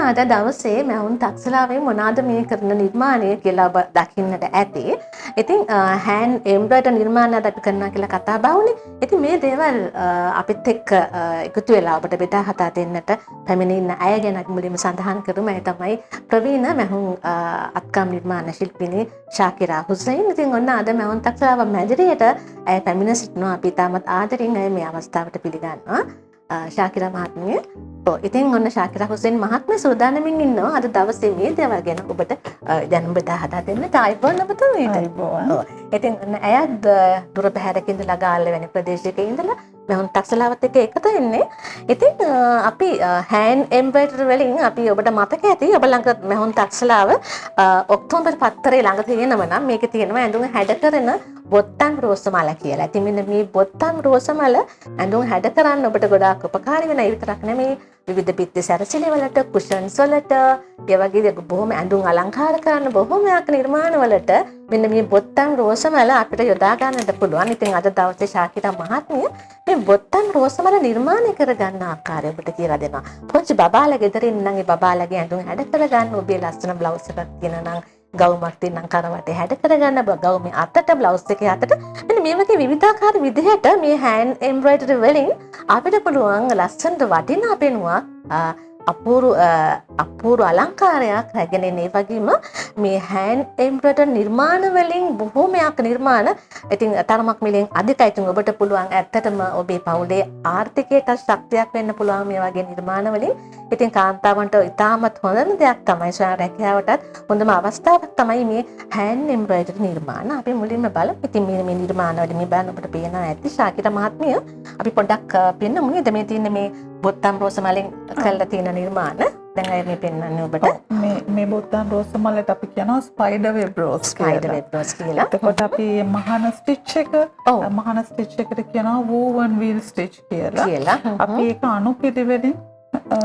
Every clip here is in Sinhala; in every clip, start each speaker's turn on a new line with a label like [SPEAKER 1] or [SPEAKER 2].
[SPEAKER 1] අද දවසේ මැවුන් තක්සලාවේ මොනවාද මේ කරන නිර්මාණය කියලා ඔබ දකින්නට ඇති. ඉතින් හෑන්ඩ් එම්බ්‍රොයිඩර් නිර්මාණ අද අපි කරනවා කියලා කතා බහුනේ. ඉතින් මේ දේවල් අපිත් එක්ක එකතු වෙලා ඔබට බෙදා හදා දෙන්නට පැමිණ ඉන්න අය ගැන අපි මුලින්ම සඳහන් කරමු. ඒ තමයි ප්‍රවීණ මැහුම් අත්කම් නිර්මාණ ශිල්පිනී ශාකිරා හුසයින්. ඉතින් ඔන්න අද මැවුන් තක්සලාව මැදිරියට ඇය පැමිණ සිටිනවා. අපි තාමත් ආදරෙන් ඇය මේ අවස්ථාවට පිළිගන්නවා. ශාකිරා මහත්මිය. ඉතින් ඔන්න ශාකිරා හුසේන් මහත්මිය සූදානමින් ඉන්නවා අද දවසේ මේ දේවල් ගැන ඔබට දැනුම් බෙදා හදා දෙන්න. ආයිබෝන් ඔබතුමීට. ඉතින් ඔන්න ඇයත් දුර බැහැරක ඉඳලා ගාල්ල වැනි ප්‍රදේශයක ඉඳලා මැහුම් තක්සලාවත් එක්ක එකතු වෙන්නේ. ඉතින් අපි හෑන්ඩ් එම්බ්‍රොයිඩරි වලින් අපි ඔබට මතක ඇති ඔබ ළඟ මැහුම් තක්සලාව ඔක්තෝබර් පත්තරේ ළඟ තියෙනවා නම් මේකේ තියෙනවා ඇඳුම් හැඩ කරන බොත්තම් රෝසමල කියලා. ඉතින් මෙන්න මේ බොත්තම් රෝසමල ඇඳුම් හැඩ කරන්න ඔබට ගොඩාක් උපකාරී වෙන. ඒ විතරක් නෙමෙයි විවිධ පිටි සැරසිලි වලට, කුෂන්ස් වලට, ඒ වගේ බොහොම ඇඳුම් අලංකාර කරන්න බොහොමයක් නිර්මාණ වලට මෙන්න මේ බොත්තම් රෝසමල අපිට යොදා ගන්නට පුළුවන්. ඉතින් අද දවසේ ශාකිරා මහත්මිය මේ බොත්තම් රෝසමල නිර්මාණය කරගන්න ආකාරය ඔබට කියලා දෙනවා. පොඩි බබාලා ගෙදරින් නම් ඒ බබාලාගේ ඇඳුම් හැඩ කරගන්න ඔබේ ලස්සන බ්ලවුස් එකක් තියෙනවා නම් ගවුමක් තියෙනම් කරවටේ හැඩ කරගන්න ගවුමේ අතට බ්ලවුස් එකේ අතට මෙන්න මේ වගේ විවිධාකාර විදිහට මේ හෑන්ඩ් එම්බ්‍රොයිඩරි වලින් අපිට පුළුවන් ලස්සනට වටිනා පෙනුමක් අපූර්ව අලංකාරයක් රැගෙන ඒ වගේම මේ හෑන්ඩ් එම්බ්‍රොයිඩරි නිර්මාණ වලින් බොහෝමයක් නිර්මාණ ඉතින් තරමක් මිලෙන් අධිකයි. ඉතින් ඔබට පුළුවන් ඇත්තටම ඔබේ පවුලේ ආර්ථිකයට ශක්තියක් වෙන්න පුළුවන් මේ වගේ නිර්මාණ වලින්. ඉතින් කාන්තාවන්ට ඉතාමත් හොඳම දෙයක් තමයි ස්වයං රැකියාවටත් හොඳම අවස්ථාවක් තමයි මේ හෑන්ඩ් එම්බ්‍රොයිඩරි නිර්මාණ. අපි මුලින්ම බලමු. ඉතින් මේ නිර්මාණ වල මේ බලන්න ඔබට පේනවා ඇති ශාකිරා මහත්මිය අපි පොඩ්ඩක් පෙන්නමු නේද මේ තියෙන මේ බොත්තම් රෝසමලෙන් කරලා තියෙන නිර්මාණ. දැන් අය මේ පෙන්නන්නේ ඔබට.
[SPEAKER 2] මේ බොත්තම් රෝසමලට අපි කියනවා ස්පයිඩර් වෙබ් රෝස්
[SPEAKER 1] කියලා.
[SPEAKER 2] එතකොට අපි මහාන ස්ටිච් එක මහාන ස්ටිච් එකට කියනවා වූවන් වීල් ස්ටිච් කියලා. අපි ඒක අනුපිළිවෙලින්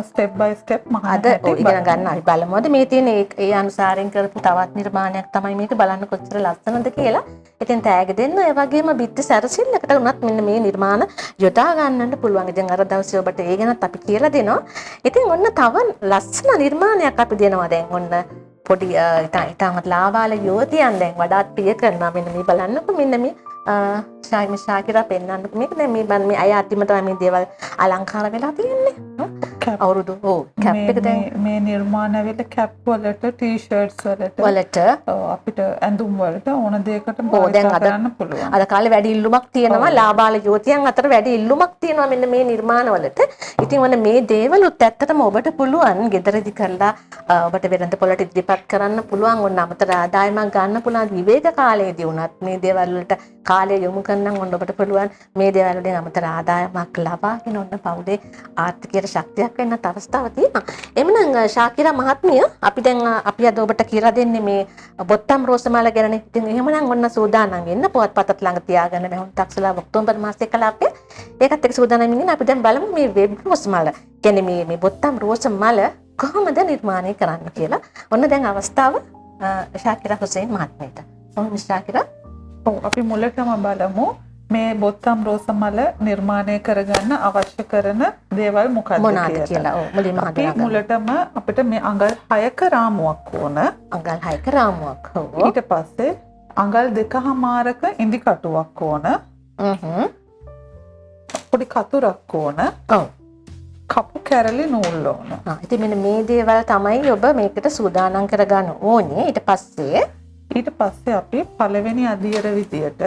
[SPEAKER 2] ස්ටෙප් බයි ස්ටෙප්
[SPEAKER 1] අද ඉගෙන ගන්න අපි බලමු. අද මේ තියෙන ඒ අනුසාරයෙන් කරපු තවත් නිර්මාණයක් තමයි මේක. බලන්න කොච්චර ලස්සනද කියලා. ඉතින් තෑග දෙන්න. ඒ වගේම බිත්ති සැරසිල්ලකට උනත් මෙන්න මේ නිර්මාණ යොදා ගන්නන්න පුළුවන්. ඉතින් අර දවසේ ඔබට ඒ ගැනත් අපි කියලා දෙනවා. ඉතින් ඔන්න තව ලස්සන නිර්මාණයක් අපි දෙනවා දැන්. ඔන්න පොඩි ඉතාමත් ලාබාල යෝධියන් දැන් වඩාත් ප්‍රිය කරනවා. මෙන්න මේ බලන්නකො මෙන්න මේ ශාකිරා පෙන්නන්නකො මේක. දැන් මේ අය අතිම තමයි මේ දේවල් අලංකාර වෙලා තියෙන්නේ. අවුරුදු කැප් එක දැන්
[SPEAKER 2] මේ නිර්මාණ වෙල කැප් වලට ටී-ෂර්ට්ස් වලට අපිට ඇඳුම් වලට ඕන දෙයකට භාවිත කරන්න පුළුවන්.
[SPEAKER 1] අද කාලේ වැඩි ඉල්ලුමක් තියෙනවා. ලාබාල යුවතියන් අතර වැඩි ඉල්ලුමක් තියෙනවා මෙන්න මේ නිර්මාණ වලට. ඉතින් ඔන්න මේ දේවලුත් ඇත්තටම ඔබට පුළුවන් ගෙදරදි කරලා ඔබට වෙළඳ පොළට ඉදිරිපත් කරන්න පුළුවන්. ඔන්න අමතර ආදායමක් ගන්න පුළුවන් විවේක කාලයේදී උනත් මේ දේවල් වලට කාලය යොමු කරනම් ඔන්න ඔබට පුළුවන් මේ දේවල් වලින් අමතර ආදායමක් ලබාගෙන ඔන්න පවුලේ ආර්ථිකයට ශක්තියක් වෙන්නත් අවස්ථාවක් තියෙනවා. එමුනම් ශාකිරා මහත්මිය අපි අද ඔබට කියලා දෙන්නේ මේ බොත්තම් රෝසමල ගැන. ඉතින් එහෙමනම් ඔන්න සූදානම් වෙන්න පුවත්පතත් ළඟ තියාගන්න මැහුම් තක්සලාව ඔක්තෝබර් මාසයේ කලාපේ ඒකත් එක්ක සූදානම් වෙන්න. අපි දැන් බලමු මේ වෙබ් රෝසමල කියන්නේ මේ බොත්තම් රෝසමල කොහොමද නිර්මාණය කරන්න කියලා. ඔන්න දැන් අවස්ථාව ශාකිරා හුසේන් මහත්මියට. ඔන්න ශාකිරා
[SPEAKER 2] අපි මුලටම බලමු මේ බොත්තම් රෝසමල නිර්මාණය කරගන්න අවශ්‍ය කරන දේවල් මොකක්ද
[SPEAKER 1] කියලා.
[SPEAKER 2] අපි මුලටම අපිට මේ අඟල් 6ක රාමුවක් ඕන.
[SPEAKER 1] අඟල් 6ක රාමුවක්.
[SPEAKER 2] ඊට පස්සේ අඟල් 2.5ක ඉඳි කටුවක් ඕන. පොඩි කතුරක් ඕන. කපු කැරලි නූල් ඕන.
[SPEAKER 1] ඉතින් මෙන්න මේ දේවල් තමයි ඔබ මේකට සූදානම් කරගන්න ඕනේ. ඊට පස්සේ
[SPEAKER 2] අපි පළවෙනි අදියර විදියට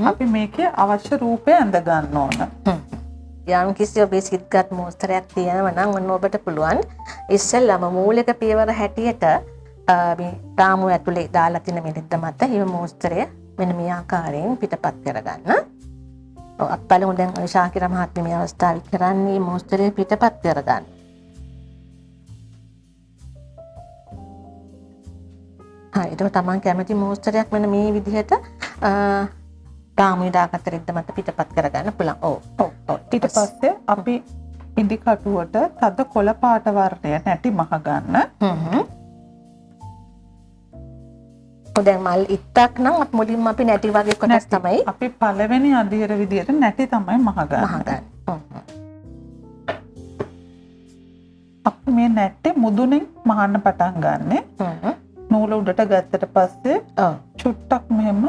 [SPEAKER 2] අපි මේකේ අවශ්‍ය රූපය ඇඳ ගන්න ඕන.
[SPEAKER 1] යම් කිසි ඔබේ සිත්ගත් මෝස්තරයක් තියෙනවා නම් ඔන්න ඔබට පුළුවන් ඉස්සෙල්ලාම මූලික පියවර හැටියට මේ රාමුව ඇතුලේ දාලා තියෙන මෙලිද්ද මත මේ මෝස්තරය මෙන්න මේ ආකාරයෙන් පිටපත් කරගන්න. අපි බලමු දැන් ශාකිරා මහත්මිය මේ අවස්ථාවේ කරන්නේ මෝස්තරය පිටපත් කරගන්න. ඒක තමන් කැමති මෝස්තරයක් මෙන්න මේ විදිහට රාමුවේ දාගත්ත රෙද්ද මත පිටපත් කරගන්න පුළුවන්.
[SPEAKER 2] ඊට පස්සේ අපි ඉදි කටුවට තද කොළ පාට වර්ණය නැටි මහ ගන්න.
[SPEAKER 1] දැන් මල් ඉත්තක් නම් මුලින්ම අපි නැටි වගේ කොටස් තමයි
[SPEAKER 2] අපි පළවෙනි අදියර විදියට නැටි තමයි මහ ගන්න.
[SPEAKER 1] මහ ගන්න.
[SPEAKER 2] අපි මේ නැට්ටේ මුදුනේ මහන්න පටන් ගන්න. නූල උඩට ගත්තට පස්සේ චුට්ටක් මෙහෙම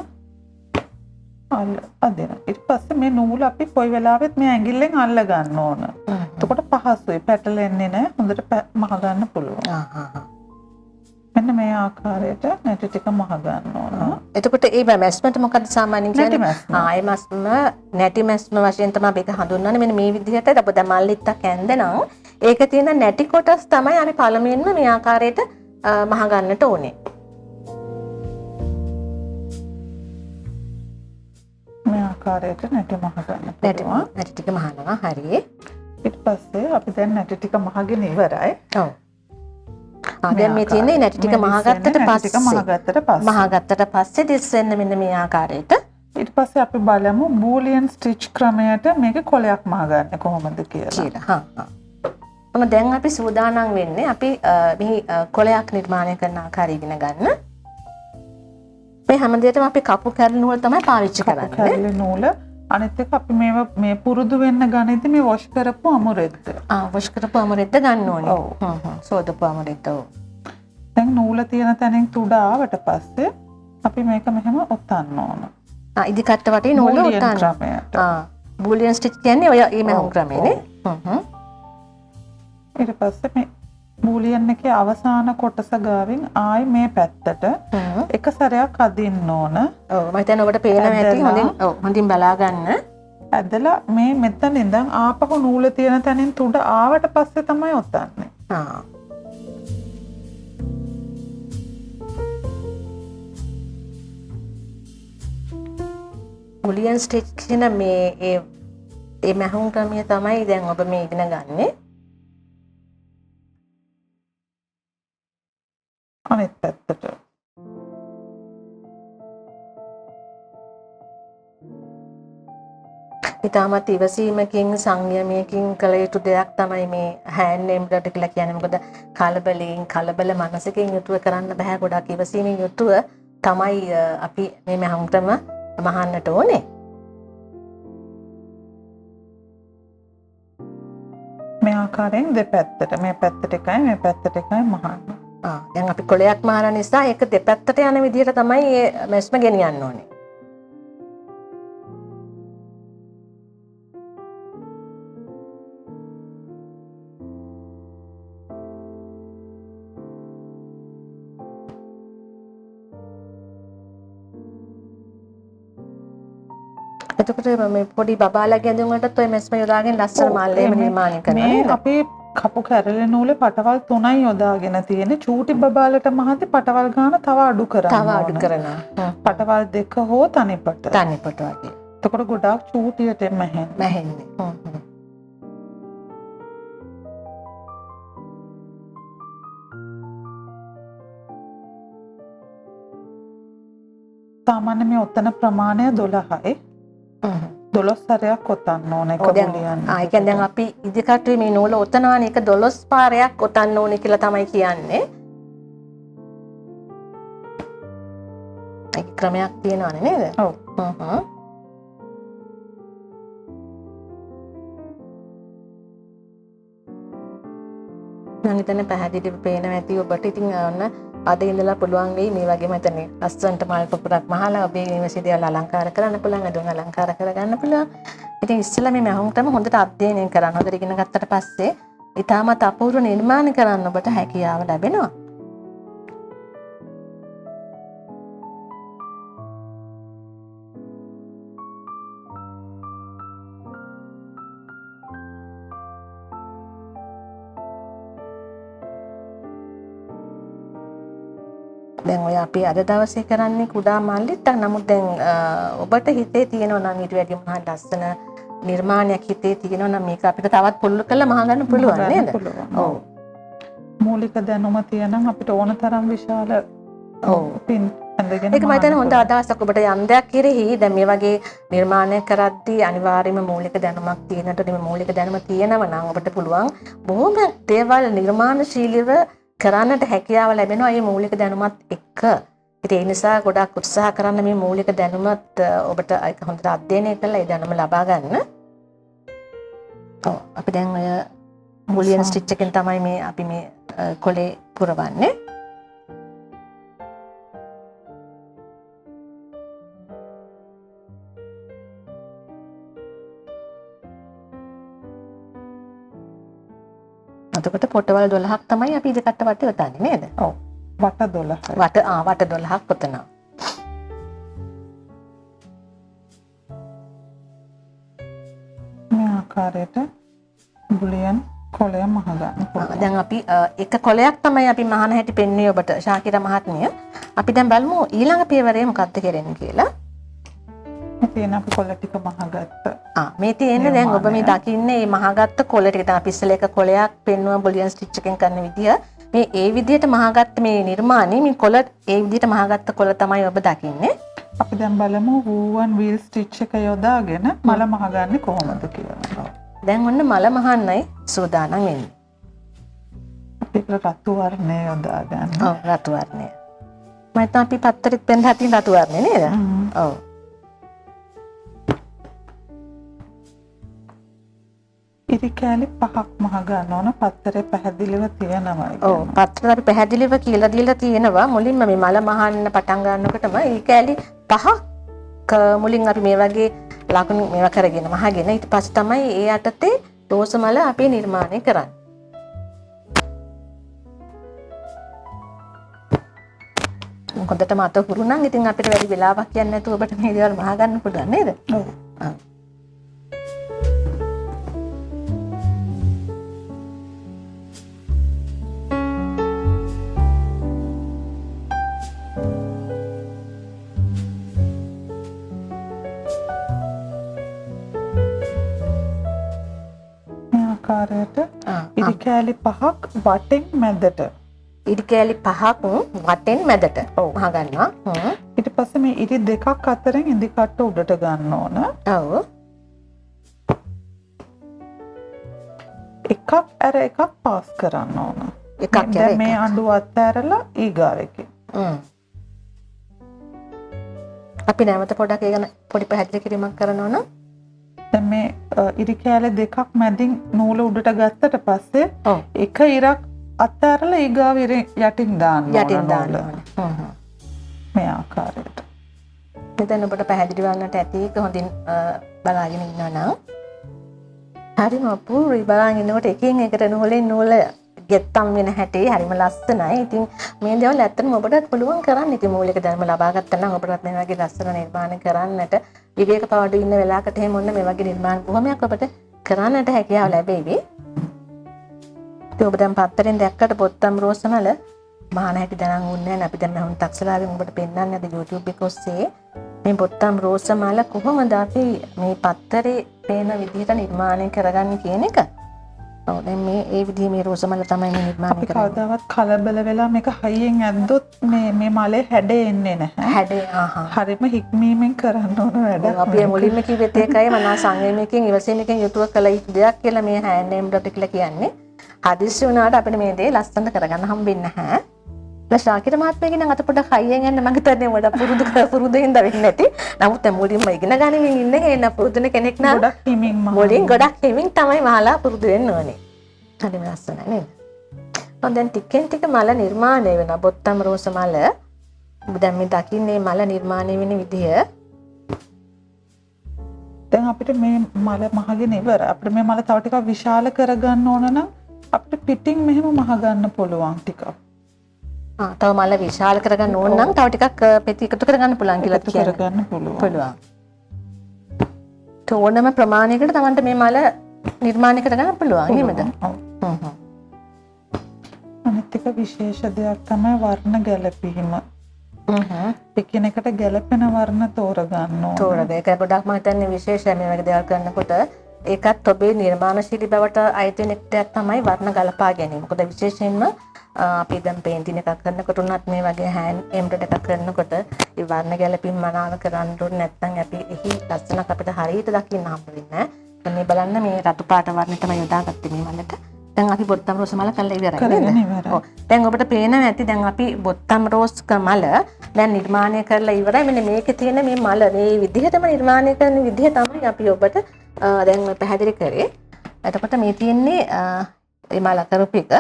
[SPEAKER 2] අදින. ඊට පස්සේ මේ නූල අපි කොයි වෙලාවෙත් මේ ඇඟිල්ලෙන් අල්ල ගන්න ඕන. එතකොට පහසුයි. පැටලෙන්නේ නැහැ. හොඳට මහ ගන්න පුළුවන්. මෙන්න මේ ආකාරයට නැටි ටික මහ ගන්න ඕන.
[SPEAKER 1] එතකොට ඒ මැස්මට මොකද සාමාන්‍යයෙන් කියන්නේ? ඒ මැස්ම නැටි මැස්ම වශයෙන් තමයි අපි හඳුන්වන්නේ. මෙන්න මේ විදිහට අප දැන් මල්ලිත්තක් ඇඳෙනවා. ඒක තියෙන නැටි කොටස් තමයි අපි පළමුවෙන්ම මේ ආකාරයට මහ ගන්නට ඕනේ.
[SPEAKER 2] මේ ආකාරයට නැටි මහ ගන්න පුළුවන්.
[SPEAKER 1] නැටි ටික මහනවා. හරි.
[SPEAKER 2] ඊට පස්සේ අපි දැන් නැටි ටික මහගෙන ඉවරයි.
[SPEAKER 1] ඔව්. දැන් මේ තියෙන්නේ නැටි ටික මහගත්තට පස්සේ දිස් වෙන්න මෙන්න මේ ආකාරයට.
[SPEAKER 2] ඊට පස්සේ අපි බලමු බූලියන් ස්ටිච් ක්‍රමයට මේක කොලයක් මහ ගන්න කොහොමද කියලා.
[SPEAKER 1] දැන් අපි සූදානම් වෙන්නේ අපි මෙහි කොලයක් නිර්මාණය කරන ආකාරය ඉගෙන ගන්න. මේ හැම දෙයකම අපි කපු කැරළි නූල තමයි පාවිච්චි කරන්නේ.
[SPEAKER 2] කපු කැරළි නූල අනිත් එක අපි මේ පුරුදු වෙන්න ගණිත මේ වොෂ් කරපු අමුරෙද්ද.
[SPEAKER 1] වොෂ් කරපු අමුරෙද්ද ගන්න ඕනේ. ඔව්. සෝදපු අමුරෙද්ද.
[SPEAKER 2] දැන් නූල තියෙන තැනින් තුඩ ආවට පස්සේ අපි මේක මෙහෙම ඔතන්න ඕන.
[SPEAKER 1] ඉදි කට්ට වටේ නූල ඔතන්න. බූලියන් ස්ටිච් කියන්නේ ඔය මේ මහුම් ක්‍රමයනේ.
[SPEAKER 2] ඊට පස්සේ මේ බූලියන් එකේ අවසාන කොටස ගාවින් ආයි මේ පැත්තට එක සැරයක් අදින්න ඕන.
[SPEAKER 1] ඔව් මම හිතන්නේ ඔබට පේනවා ඇති හොඳින්. ඔව් හොඳින් බලා ගන්න.
[SPEAKER 2] ඇදලා මේ මෙතන ඉඳන් ආපහු නූල තියෙන තැනින් තුඩ ආවට පස්සේ තමයි ඔතන්නේ.
[SPEAKER 1] බූලියන් ස්ටිච් කියන මේ ඒ මහුම් ක්‍රමය තමයි දැන් ඔබ මේ ඉගෙන ගන්නේ.
[SPEAKER 2] අනිත් පැත්තට
[SPEAKER 1] ඉතාමත් ඉවසීමකින් සංයමයකින් කළ යුතු දෙයක් තමයි මේ හෑන්ඩ් එම්බ්‍රොයිඩරි කියලා කියන්නේ. මොකද කලබල මනසකින් යුතුව කරන්න බෑ. ගොඩක් ඉවසීමෙන් යුතුව තමයි අපි මේ මහුම් ක්‍රම මහන්නට ඕනේ.
[SPEAKER 2] මේ ආකාරයෙන් දෙපැත්තට මේ පැත්තට එකයි මේ පැත්තට එකයි මහන්න.
[SPEAKER 1] දැන් අපි කොලයක් මාර නිසා ඒක දෙපැත්තට යන විදිහට තමයි මේ මැස්ම ගෙනියන්න ඕනේ. එතකොට මේ පොඩි බබාලගේ ඇඳුම් වලටත් ඔය මැස්ම යොදාගෙන ලස්සන මල්ලේම නිර්මාණය කරනවා.
[SPEAKER 2] මේ අපි කපු කැරළි නූලේ පටවල් 3යි යොදාගෙන තියෙන්නේ. චූටි බබාලට මහති පටවල් ගාන තව අඩු කරනවා. පටවල් 2 හෝ තනිපට
[SPEAKER 1] වගේ.
[SPEAKER 2] එතකොට ගොඩාක් චූටියට මැහෙන්නේ. සාමාන්‍ය මේ ඔතන ප්‍රමාණය 12යි. 12 සැරයක් ඔතන්න ඕනේ එක බුලියන්.
[SPEAKER 1] ඒ කියන්නේ දැන් අපි ඉදිකටුවේ මේ නූල ඔතනවානේ ඒක 12 පාරයක් ඔතන්න ඕනේ කියලා තමයි කියන්නේ. ඒක ක්‍රමයක් තියෙනවානේ නේද?
[SPEAKER 2] ඔව්.
[SPEAKER 1] මම හිතන්නේ පැහැදිලිව පේනවා ඇති ඔබට. ඉතින් ඔන්න අද ඉඳලා පුළුවන් වෙයි මේ වගේම හිතන්නේ ලස්සනට මල් පොකුරක් මහලා ඔබේ නිවසේ දේවල් අලංකාර කරන්න පුළුවන්, අදුන් අලංකාර කරගන්න පුළුවන්. ඉතින් ඉස්සෙල්ලා මේ මහුම් ක්‍රම හොඳට අධ්‍යයනය කරන්න. හොඳට ඉගෙන ගත්තට පස්සේ ඊටමත් අපූර්ව නිර්මාණ කරන්න ඔබට හැකියාව ලැබෙනවා. දැන් ඔය අපි අද දවසේ කරන්නේ කුඩා මල්ලිත්තක්. නමුත් දැන් ඔබට හිතේ තියෙනවා නම් ඊට වැඩි මහා ලස්සන නිර්මාණයක් හිතේ තියෙනවා නම් මේක අපිට තවත් පුළුල් කරලා මහා ගන්න පුළුවන් නේද?
[SPEAKER 2] ඔව්. මූලික දැනුම තියෙනම් අපිට ඕන තරම් විශාල පින් ඇඳගෙන
[SPEAKER 1] ඒක මම හිතන්නේ හොඳ අදහසක්. ඔබට යම් දෙයක් කෙරෙහි දැන් මේ වගේ නිර්මාණය කරද්දී අනිවාර්යයෙන්ම මූලික දැනුමක් තියෙනට මේ මූලික දැනුම තියෙනව නම් ඔබට පුළුවන් බොහොම දේවල් නිර්මාණශීලීව කරන්නට හැකියාව ලැබෙනවා මේ මූලික දැනුමත් එක්ක. ඒ නිසා ගොඩක් උත්සාහ කරන්න මේ මූලික දැනුමත් ඔබට ඒක හොඳට අධ්‍යයනය කරලා ඒ දැනුම ලබා ගන්න. ඔව් අපි දැන් ඔය බුලියන් ස්ටිච් එකෙන් තමයි මේ අපි මේ කොලේ පුරවන්නේ. එතකොට පොටවල් 12ක් තමයි අපි ඉදකට වටේ යොදන්නේ නේද?
[SPEAKER 2] ඔව්. වට 12.
[SPEAKER 1] වට 12ක් පොතනවා.
[SPEAKER 2] මේ ආකාරයට බුලියන් කොලය මහ ගන්න පුළුවන්.
[SPEAKER 1] දැන් අපි එක කොලයක් තමයි අපි මහන හැටි පෙන්වන්නේ ඔබට ශාකිරා මහත්මිය. අපි දැන් බලමු ඊළඟ පියවරේ මොකක්ද කරන්නේ කියලා.
[SPEAKER 2] මේ තියෙන අපි කොල ටික මහ ගත්ත.
[SPEAKER 1] මේ තියෙන්නේ දැන් ඔබ මේ දකින්නේ මේ මහගත්ත කොල ටික. දැන් අපි ඉස්සෙල්ලා එක කොලයක් පෙන්වුවා බුලියන් ස්ටිච් එකෙන් කරන විදිය. මේ ඒ විදියට මහගත්ත මේ නිර්මාණය මේ කොල ඒ විදියට මහගත්ත කොල තමයි ඔබ දකින්නේ.
[SPEAKER 2] අපි දැන් බලමු වූවන් වීල් ස්ටිච් එක යොදාගෙන මල මහ ගන්න කොහොමද කියලා.
[SPEAKER 1] දැන් ඔන්න මල මහන්නයි සූදානම් වෙන්නේ.
[SPEAKER 2] අපි රතු වර්ණය යොදා ගන්න.
[SPEAKER 1] ඔව් රතු වර්ණය. මම හිතා අපි පත්තරෙත් පෙන්න හතින් රතු වර්ණය නේද? ඔව්.
[SPEAKER 2] ඉරි කෑලි 5ක් මහ ගන්න ඕන පත්තරේ පැහැදිලිව තියෙනවා.
[SPEAKER 1] ඔව් පත්තරේ අපි පැහැදිලිව කියලා දීලා තියෙනවා මුලින්ම මේ මල මහන්න පටන් ගන්නකොටම ඉරි කෑලි 5ක් මුලින් අපි මේ වගේ ලකුණු මේවා කරගෙන මහගෙන ඊට පස්සේ තමයි ඒ යටතේ රෝස මල අපි නිර්මාණය කරන්නේ. මොකදට මත හුරු නම් ඉතින් අපිට වැඩි වෙලාවක් යන්නේ නැතුව ඔබට මේ දේවල් මහ ගන්න පුළුවන් නේද?
[SPEAKER 2] ඔව්. ඉරි කෑලි 5ක් වටෙන් මැදට.
[SPEAKER 1] ඉරි කෑලි 5ක් වටෙන් මැදට මහ ගන්නවා.
[SPEAKER 2] ඊට පස්සේ මේ ඉරි දෙකක් අතරින් ඉදි කට්ට උඩට ගන්න ඕන.
[SPEAKER 1] ඔව්.
[SPEAKER 2] එකක් අර එකක් පාස් කරන්න ඕන.
[SPEAKER 1] එකක් අර
[SPEAKER 2] මේ අඬු අතහැරලා ඊගාවෙකේ.
[SPEAKER 1] අපි නැවත පොඩක් ඒ ගැන පොඩි පැහැදිලි කිරීමක් කරනවා නම්
[SPEAKER 2] දැන් මේ ඉරි කෑලි දෙකක් මැදින් නූල උඩට ගත්තට පස්සේ එක ඉරක් අත්හැරලා ඊගාව ඉර යටින් දාන්න ඕන. මේ ආකාරයට.
[SPEAKER 1] මෙතන ඔබට පැහැදිලි වන්නට ඇති ඒක හොඳින් බලාගෙන ඉන්නවා නම් හරිම අපූර්වයි. බලාගෙන ඉන්නකොට එකින් එකට නූලෙන් නූල ගෙත්තම් වෙන හැටි හරිම ලස්සනයි. ඉතින් මේ දේවල් ඇත්තටම ඔබටත් පුළුවන් කරන්න. ඉතින් මූලික ධර්ම ලබා ගත්තා නම් ඔබටත් මේ වගේ ලස්සන නිර්මාණ කරන්නට විවේක පාඩු ඉන්න වෙලාවකට එහෙම ඔන්න මේ වගේ නිර්මාණ බොහොමයක් ඔබට කරන්නට හැකියාව ලැබෙවි. ඉතින් ඔබ දැන් පත්තරෙන් දැක්කට පොත්තම් රෝස මල මහාන හැටි දැනන් උන්නේ නැහැ. අපි දැන් මහුන් තක්සලාවෙන් ඔබට පෙන්නන්නේ අද YouTube එක ඔස්සේ මේ පොත්තම් රෝස මල කොහොමද අපි මේ පත්තරේ පේන විදිහට නිර්මාණය කරගන්නේ කියන එක. ඔව් දැන් මේ ඒ විදිහේ මේ රෝස මල තමයි මේ නිර්මාණය කරන්නේ.
[SPEAKER 2] අපි කවදාවත් කලබල වෙලා මේක හයියෙන් ඇද්දොත් මේ මලේ හැඩ එන්නේ නැහැ.
[SPEAKER 1] හැඩේ
[SPEAKER 2] හරිම හික්මීමෙන් කරන්න ඕන වැඩ.
[SPEAKER 1] අපි මුලින්ම කිව්වෙත් ඒකයි මනා සංයමයෙන් ඉවසීමකින් යුතුව කළ යුතු දෙයක් කියලා මේ හෑන්ඩ් එම්බ්‍රොයිඩරි කියලා කියන්නේ. හදිස්සි වුණාට අපිට මේ දේ ලස්සනට කරගන්න හම්බෙන්නේ නැහැ. ශාකිර මහත්මියගේ නම් අත පොඩක් හයියෙන් යන්න මම හිතන්නේ වඩා පුරුදුින් වෙන්නේ නැති. නමුත් මුලින්ම ඉගෙන ගනිමින් ඉන්නේ එන පුරුදුන කෙනෙක් නම්
[SPEAKER 2] ගොඩක් හිමින්
[SPEAKER 1] මුලින් ගොඩක් හිමින් තමයි මහලා පුරුදු වෙන්න ඕනේ. හරිම ලස්සනයි නේද? දැන් ටිකෙන් ටික මල නිර්මාණය වෙන බොත්තම් රෝස මල දැන් මේ දකින්නේ මල නිර්මාණය වෙන විදිය.
[SPEAKER 2] දැන් අපිට මේ මල මහගෙන ඉවර. අපිට මේ මල තව ටිකක් විශාල කරගන්න ඕන නම් අපිට පිටින් මෙහෙම මහ ගන්න පුළුවන් ටිකක්.
[SPEAKER 1] තව මල විශාල කරගන්න ඕන නම් තව ටිකක් පෙති එකතු කරගන්න පුළුවන් කියලා
[SPEAKER 2] කියන්නේ. කරගන්න පුළුවන්.
[SPEAKER 1] ඕනම ප්‍රමාණයකට තමන්ට මේ මල නිර්මාණය කරගන්න පුළුවන්. එහෙමද?
[SPEAKER 2] අනිත් එක විශේෂ දෙයක් තමයි වර්ණ ගැලපීම. එකිනෙකට ගැලපෙන වර්ණ තෝරගන්න ඕන.
[SPEAKER 1] තෝරගන්න. ඒක ගොඩක් මම හිතන්නේ විශේෂයි මේ වගේ දේවල් කරනකොට. ඒකත් ඔබේ නිර්මාණශීලී බවට අයිති වෙන එකක් තමයි වර්ණ ගලපා ගැනීම. මොකද විශේෂයෙන්ම අපි දැන් පේන්ටින් එකක් කරනකොට උනත් මේ වගේ හෑන්ඩ් එම්බ්‍රොයිඩරි එකක් කරනකොට ඒ වර්ණ ගැලපීම මනාව කරන්න ඕනේ නැත්නම් අපි එහි ලස්සනක් අපිට හරියට දකින්න හම්බ වෙන්නේ නැහැ. මේ බලන්න මේ රතු පාට වර්ණ තමයි යොදාගත්තේ මේ මලට. දැන් අපි බොත්තම් රෝස මල කරලා ඉවරයි නේද? ඔව්. දැන් ඔබට පේනවා ඇති දැන් අපි බොත්තම් රෝස් මල දැන් නිර්මාණය කරලා ඉවරයි. මෙන්න මේකේ තියෙන මේ මල මේ විදිහටම නිර්මාණය කරන විදිහ තමයි අපි ඔබට දැන් පැහැදිලි කරේ. එතකොට මේ තියෙන්නේ එමාලා කරපු එක.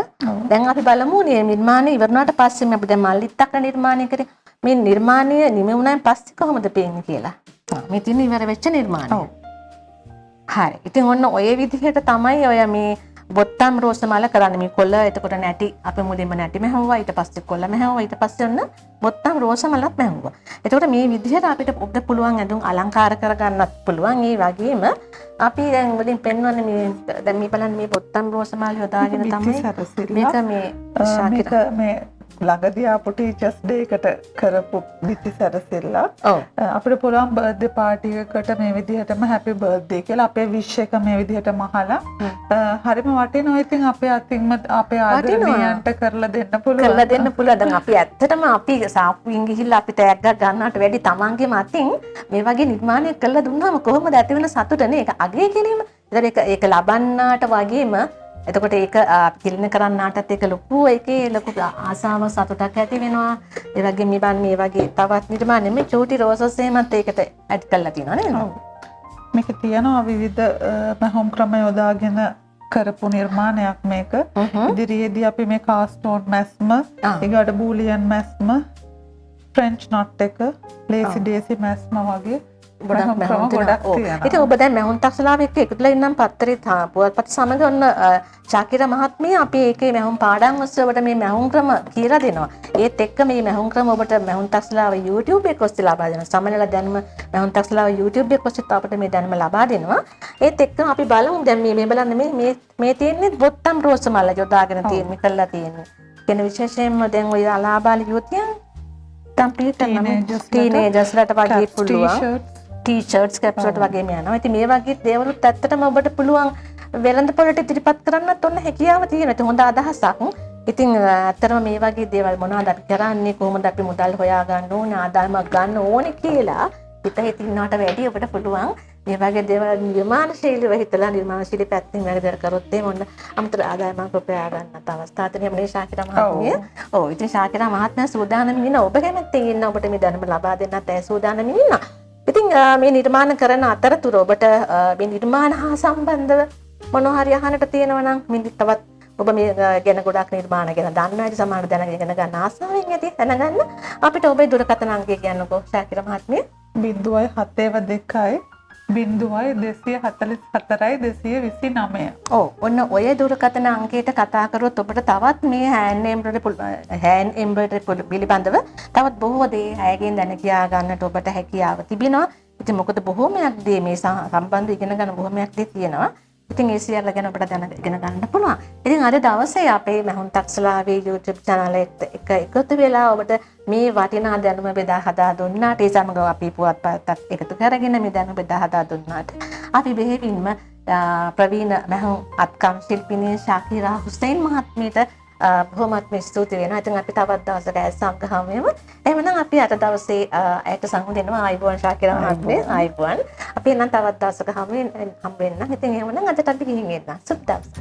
[SPEAKER 1] දැන් අපි බලමු මේ නිර්මාණය ඉවරනාට පස්සේ අපි දැන් මල්ලිත් අක්ක නිර්මාණය කරේ. මේ නිර්මාණය නිම වුණාන් පස්සේ කොහොමද පේන්නේ කියලා. මේ තියෙන ඉවර වෙච්ච නිර්මාණය. හරි. ඉතින් ඔන්න ඔය විදිහට තමයි ඔය මේ බොත්තම් රෝස මල කරන්නේ. මේ කොළ එතකොට නැටි අපි මුලින්ම නැටි මැහුවා. ඊට පස්සේ කොළ මැහුවා. ඊට පස්සේ ඔන්න බොත්තම් රෝස මලත් මැහුවා. එතකොට මේ විදිහට අපිට ඔබට පුළුවන් ඇඳුම් අලංකාර කරගන්නත් පුළුවන්. ඒ වගේම අපි දැන් වලින් පෙන්වන්නේ මේ දැන් මේ බලන්න මේ බොත්තම් රෝස මල යොදාගෙන තමයි මේක මේ ශාකිරා
[SPEAKER 2] මේ ළඟදී ආපු ටීචර්ස් ඩේ එකට කරපු බිත්ති සැරසිල්ල අපිට පුළුවන් බර්ත්ඩේ පාටි එකකට මේ විදිහටම හැපි බර්ත්ඩේ කියලා අපේ විශ් එක මේ විදිහටම අහලා හරිම වටිනවා. ඉතින් අපේ අතින්ම අපේ ආදරණීයන්ට කරලා දෙන්න පුළුවන්.
[SPEAKER 1] දැන් අපි ඇත්තටම අපි සාප්පුවෙන් ගිහිල්ලා අපි ටැග් එකක් ගන්නවට වැඩි තමන්ගේම අතින් මේ වගේ නිර්මාණයක් කරලා දුන්නාම කොහොමද ඇති වෙන සතුටනේ? ඒක අගය කිරීම. ඒක ලබන්නාට වගේම එතකොට ඒක කිලින කරන්නාටත් ඒක ලොකු ඒකේ ලොකු ආසාව සතුටක් ඇති වෙනවා. ඒ වගේ මේ වගේ තවත් නිර්මාණ මේ චූටි රෝසස් එහෙමත් ඒකට ඇඩ් කරලා තියෙනවා නේද?
[SPEAKER 2] මේක තියෙනවා විවිධ මහොම් ක්‍රම යොදාගෙන කරපු නිර්මාණයක් මේක. ඉදිරියේදී අපි මේ කාස්ටෝන් මැස්ම, ඊගාට බූලියන් මැස්ම, ෆ්‍රෙන්ච් නට් එක, ලේසි ඩේසි මැස්ම වගේ
[SPEAKER 1] ගොඩක් මැහුම් තියෙනවා. ඉතින් ඔබ දැන් මැහුම් තක්සලාව එක්ක එකතුලා ඉන්නම් පත්තරේ පුවත්පත් සමග ඔන්න ශාකිරා මහත්මිය අපි ඒකේ මැහුම් පාඩම් ඔස්සේ ඔබට මේ මැහුම් ක්‍රම කියලා දෙනවා. ඒත් එක්ක මේ මැහුම් ක්‍රම ඔබට මැහුම් තක්සලාව YouTube එක ඔස්සේ ලබා දෙනවා. සමනල දැනුම මැහුම් තක්සලාව YouTube එක ඔස්සේ අපිට මේ දැනුම ලබා දෙනවා. ඒත් එක්ක අපි බලමු දැන් මේ බලන්න මේ තියෙන්නේ බොත්තම් රෝස මල යොදාගෙන තියෙන්නේ කරලා තියෙන්නේ. කියන විශේෂයෙන්ම දැන් ඔය අලාබාල යුවතියන් කම්පියුටර් ටීනේජර්ස්ලට වගේ පුළුවන්. ටී-ෂර්ට්ස් කැප්ස් වගේ යනවා. ඉතින් මේ වගේ දේවලුත් ඇත්තටම ඔබට පුළුවන් වෙළඳ පොළට ඉදිරිපත් කරන්නත් ඔන්න හැකියාව තියෙනවා. ඉතින් හොඳ අදහසක්. ඉතින් ඇත්තටම මේ වගේ දේවල් මොනවද අපි කරන්නේ? කොහොමද අපි මුදල් හොයා ගන්න ඕනේ? ආදායමක් ගන්න ඕනේ කියලා හිතින්නට වැඩි ඔබට පුළුවන් මේ වගේ දේවල් නිර්මාණශීලීව හිතලා නිර්මාණශීලී පැත්තෙන් වැඩ කරොත් එහෙම ඔන්න අමතර ආදායමක් උපයා ගන්නත් අවස්ථා තියෙනවා මේ ශාකිරා මහත්මිය. ඔව් ඉතින් ශාකිරා මහත්මිය සූදානම්ින් ඉන්න ඔබ කැමැත්තෙන් ඉන්න ඔබට මේ දැනුම ලබා දෙන්නත් ඇය සූදානම්ින් ඉන්නවා. ඉතින් මේ නිර්මාණ කරන අතරතුර ඔබට මේ නිර්මාණ හා සම්බන්ධව මොනවා හරි අහන්නට තියෙනවා නම් මින් තවත් ඔබ මේ ගැන ගොඩක් නිර්මාණ ගැන දන්නවා ඇති සමහර දැනගෙන ගන්න ආසාවෙන් ඇති දැනගන්න අපිට ඔබේ දුරකථන අංකය කියන්නකෝ ශාකිරා මහත්මිය
[SPEAKER 2] 072 0.244
[SPEAKER 1] ඔව් ඔන්න ඔය දුරකථන අංකයට කතා කරොත් ඔබට තවත් මේ හෑන්ඩ් එම්බ්‍රොයිඩරි පිළිබඳව තවත් බොහෝ දේ ඇයගෙන් දැන කියා ගන්නට ඔබට හැකියාව තිබෙනවා. ඉතින් මොකද බොහෝමයක් දේ මේ සම්බන්ධ ඉගෙන ගන්න බොහෝමයක් දේ තියෙනවා. ඉතින් ඒ සියල්ල ගැන ඔබට ඉගෙන ගන්න පුළුවන්. ඉතින් අද දවසේ අපේ මහුන් තක්සලාවේ YouTube channel එක එකතු වෙලා ඔබට මේ වටිනා දැනුම බෙදා හදා දුන්නාට ඒ සමග අපි පුවත්පතත් එකතු කරගෙන මේ දැනුම බෙදා හදා දුන්නාට අපි බෙහෙවින්ම ප්‍රවීණ මහුන් අත්කම් ශිල්පිනිය ශාකිරා හුසයින් මහත්මියට බොහොමත්ම ස්තුති වෙනවා. ඉතින් අපි තවත් දවසක ඇය සම්ගහම වෙමු. එහෙනම් අපි අද දවසේ ඇයට සංගු දෙනවා ආයිබෝන් ශාකිරා මහත්මිය ආයිබෝන්. අපි එනම් තවත් දවසක හම් වෙන්න. ඉතින් එහෙනම් අදට අපි ගිහින් එන්න. සුබ දවසක්.